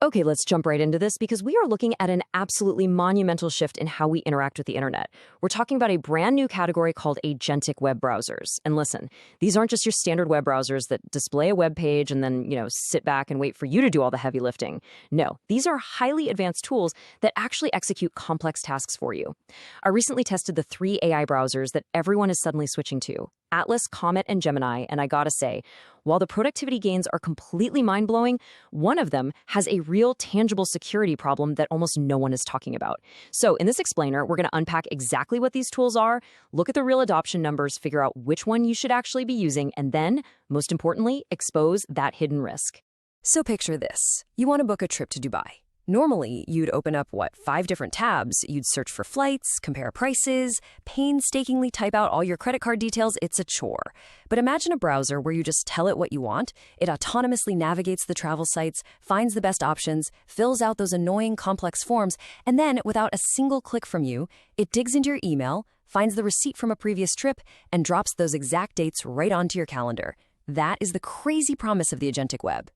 Okay, let's jump right into this because we are looking at an absolutely monumental shift in how we interact with the internet. We're talking about a brand new category called agentic web browsers. And listen, these aren't just your standard web browsers that display a web page and then, sit back and wait for you to do all the heavy lifting. No, these are highly advanced tools that actually execute complex tasks for you. I recently tested the 3 AI browsers that everyone is suddenly switching to: Atlas, Comet, and Gemini, and I gotta say, while the productivity gains are completely mind-blowing, one of them has a real tangible security problem that almost no one is talking about. So in this explainer, we're gonna unpack exactly what these tools are, look at the real adoption numbers, figure out which one you should actually be using, and then, most importantly, expose that hidden risk. So picture this. You want to book a trip to Dubai. Normally, you'd open up, 5 different tabs. You'd search for flights, compare prices, painstakingly type out all your credit card details. It's a chore. But imagine a browser where you just tell it what you want. It autonomously navigates the travel sites, finds the best options, fills out those annoying complex forms, and then, without a single click from you, it digs into your email, finds the receipt from a previous trip, and drops those exact dates right onto your calendar. That is the crazy promise of the agentic web.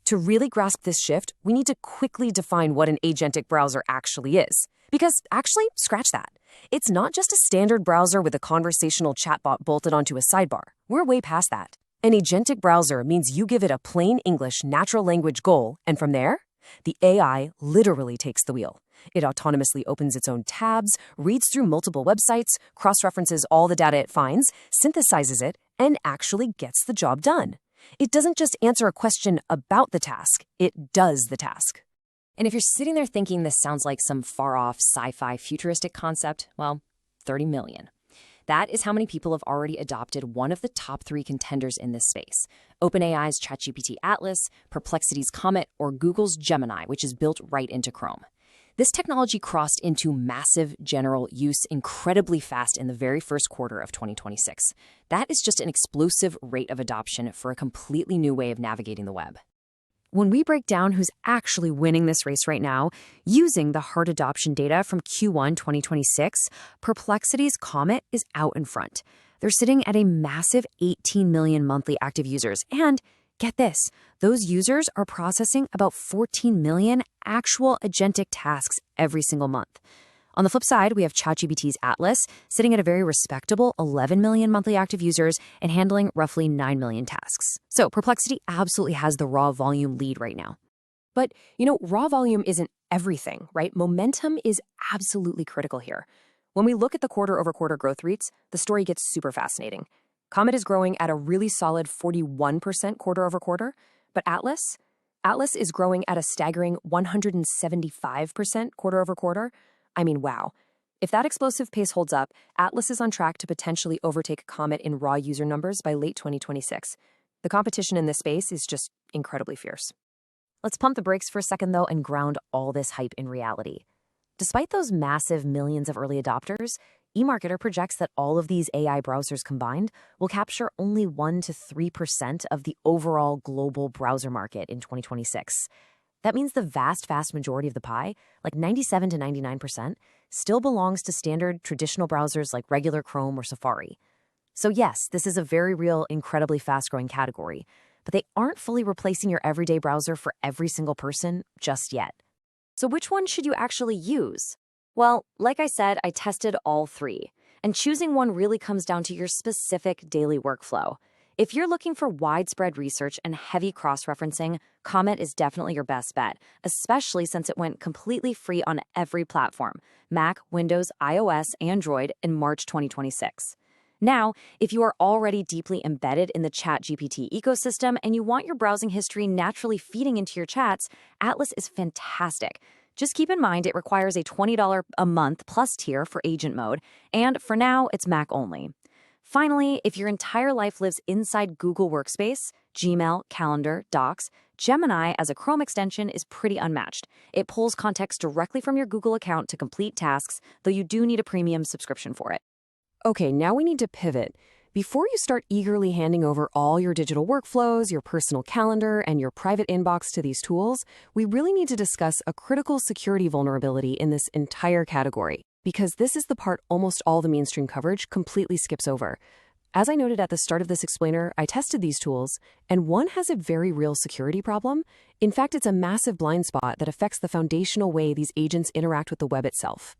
To really grasp this shift, we need to quickly define what an agentic browser actually is. Because actually, scratch that. It's not just a standard browser with a conversational chatbot bolted onto a sidebar. We're way past that. An agentic browser means you give it a plain English natural language goal, and from there, the AI literally takes the wheel. It autonomously opens its own tabs, reads through multiple websites, cross-references all the data it finds, synthesizes it, and actually gets the job done. It doesn't just answer a question about the task, it does the task. And if you're sitting there thinking this sounds like some far-off sci-fi futuristic concept, well, 30 million. That is how many people have already adopted one of the top 3 contenders in this space: OpenAI's ChatGPT Atlas, Perplexity's Comet, or Google's Gemini, which is built right into Chrome. This technology crossed into massive general use incredibly fast in the very first quarter of 2026. That is just an explosive rate of adoption for a completely new way of navigating the web. When we break down who's actually winning this race right now, using the hard adoption data from Q1 2026, Perplexity's Comet is out in front. They're sitting at a massive 18 million monthly active users, and get this, those users are processing about 14 million actual agentic tasks every single month. On the flip side, we have ChatGPT's Atlas sitting at a very respectable 11 million monthly active users and handling roughly 9 million tasks. So Perplexity absolutely has the raw volume lead right now. But, raw volume isn't everything, right? Momentum is absolutely critical here. When we look at the quarter-over-quarter growth rates, the story gets super fascinating. Comet is growing at a really solid 41% quarter-over-quarter, but Atlas is growing at a staggering 175% quarter-over-quarter. I mean, wow. If that explosive pace holds up, Atlas is on track to potentially overtake Comet in raw user numbers by late 2026. The competition in this space is just incredibly fierce. Let's pump the brakes for a second, though, and ground all this hype in reality. Despite those massive millions of early adopters, eMarketer projects that all of these AI browsers combined will capture only 1 to 3% of the overall global browser market in 2026. That means the vast majority of the pie, like 97 to 99%, still belongs to standard traditional browsers like regular Chrome or Safari. So yes, this is a very real, incredibly fast-growing category, but they aren't fully replacing your everyday browser for every single person just yet. So which one should you actually use? Well, like I said, I tested all 3, and choosing one really comes down to your specific daily workflow. If you're looking for widespread research and heavy cross-referencing, Comet is definitely your best bet, especially since it went completely free on every platform: Mac, Windows, iOS, Android in March 2026. Now, if you are already deeply embedded in the ChatGPT ecosystem and you want your browsing history naturally feeding into your chats, Atlas is fantastic. Just keep in mind it requires a $20 a month plus tier for agent mode, and for now, it's Mac only. Finally, if your entire life lives inside Google Workspace, Gmail, Calendar, Docs, Gemini as a Chrome extension is pretty unmatched. It pulls context directly from your Google account to complete tasks, though you do need a premium subscription for it. Okay, now we need to pivot. Before you start eagerly handing over all your digital workflows, your personal calendar, and your private inbox to these tools, we really need to discuss a critical security vulnerability in this entire category, because this is the part almost all the mainstream coverage completely skips over. As I noted at the start of this explainer, I tested these tools, and one has a very real security problem. In fact, it's a massive blind spot that affects the foundational way these agents interact with the web itself.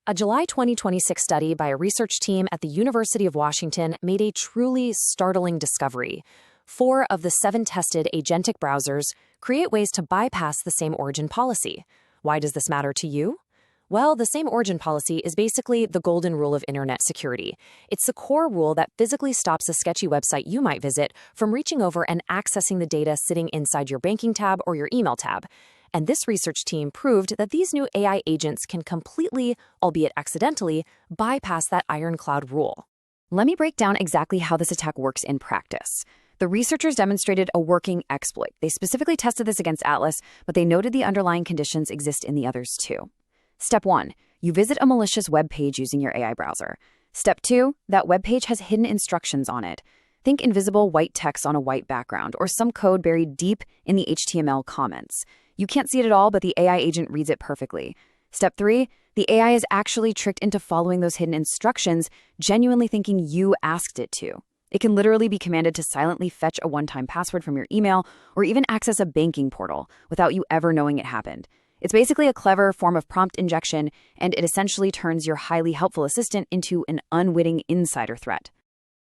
A July 2026 study by a research team at the University of Washington made a truly startling discovery. 4 of the 7 tested agentic browsers create ways to bypass the same origin policy. Why does this matter to you? Well, the same origin policy is basically the golden rule of internet security. It's the core rule that physically stops a sketchy website you might visit from reaching over and accessing the data sitting inside your banking tab or your email tab. And this research team proved that these new AI agents can completely, albeit accidentally, bypass that ironclad rule. Let me break down exactly how this attack works in practice. The researchers demonstrated a working exploit. They specifically tested this against Atlas, but they noted the underlying conditions exist in the others too. Step 1. You visit a malicious web page using your AI browser. Step 2. That web page has hidden instructions on it. Think invisible white text on a white background, or some code buried deep in the HTML comments. You can't see it at all, but the AI agent reads it perfectly. Step 3. The AI is actually tricked into following those hidden instructions, genuinely thinking you asked it to. It can literally be commanded to silently fetch a one-time password from your email or even access a banking portal without you ever knowing it happened. It's basically a clever form of prompt injection, and it essentially turns your highly helpful assistant into an unwitting insider threat.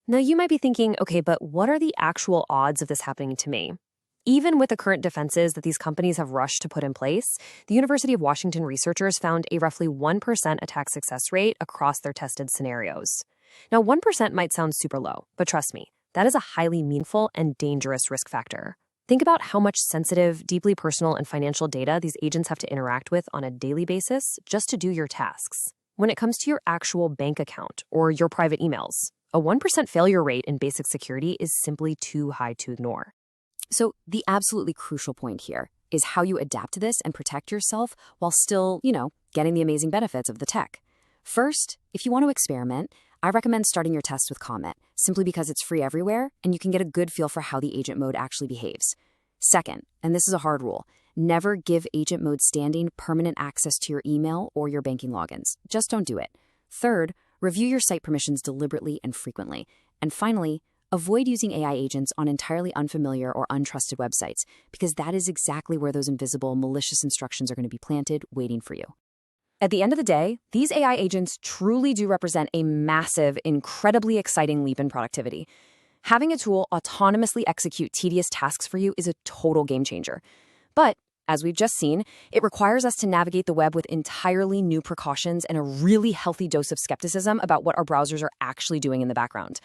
Now, you might be thinking, okay, but what are the actual odds of this happening to me? Even with the current defenses that these companies have rushed to put in place, the University of Washington researchers found a roughly 1% attack success rate across their tested scenarios. Now, 1% might sound super low, but trust me, that is a highly meaningful and dangerous risk factor. Think about how much sensitive, deeply personal, and financial data these agents have to interact with on a daily basis just to do your tasks. When it comes to your actual bank account or your private emails, a 1% failure rate in basic security is simply too high to ignore. So the absolutely crucial point here is how you adapt to this and protect yourself while still, getting the amazing benefits of the tech. First, if you want to experiment, I recommend starting your tests with Comet, simply because it's free everywhere and you can get a good feel for how the agent mode actually behaves. Second, and this is a hard rule, never give agent mode standing permanent access to your email or your banking logins. Just don't do it. Third, review your site permissions deliberately and frequently. And finally, avoid using AI agents on entirely unfamiliar or untrusted websites, because that is exactly where those invisible, malicious instructions are going to be planted, waiting for you. At the end of the day, these AI agents truly do represent a massive, incredibly exciting leap in productivity. Having a tool autonomously execute tedious tasks for you is a total game changer. But, as we've just seen, it requires us to navigate the web with entirely new precautions and a really healthy dose of skepticism about what our browsers are actually doing in the background.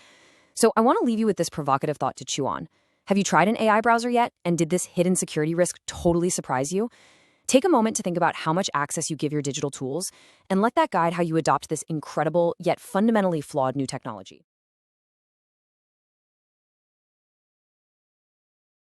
So I want to leave you with this provocative thought to chew on. Have you tried an AI browser yet? And did this hidden security risk totally surprise you? Take a moment to think about how much access you give your digital tools, and let that guide how you adopt this incredible yet fundamentally flawed new technology.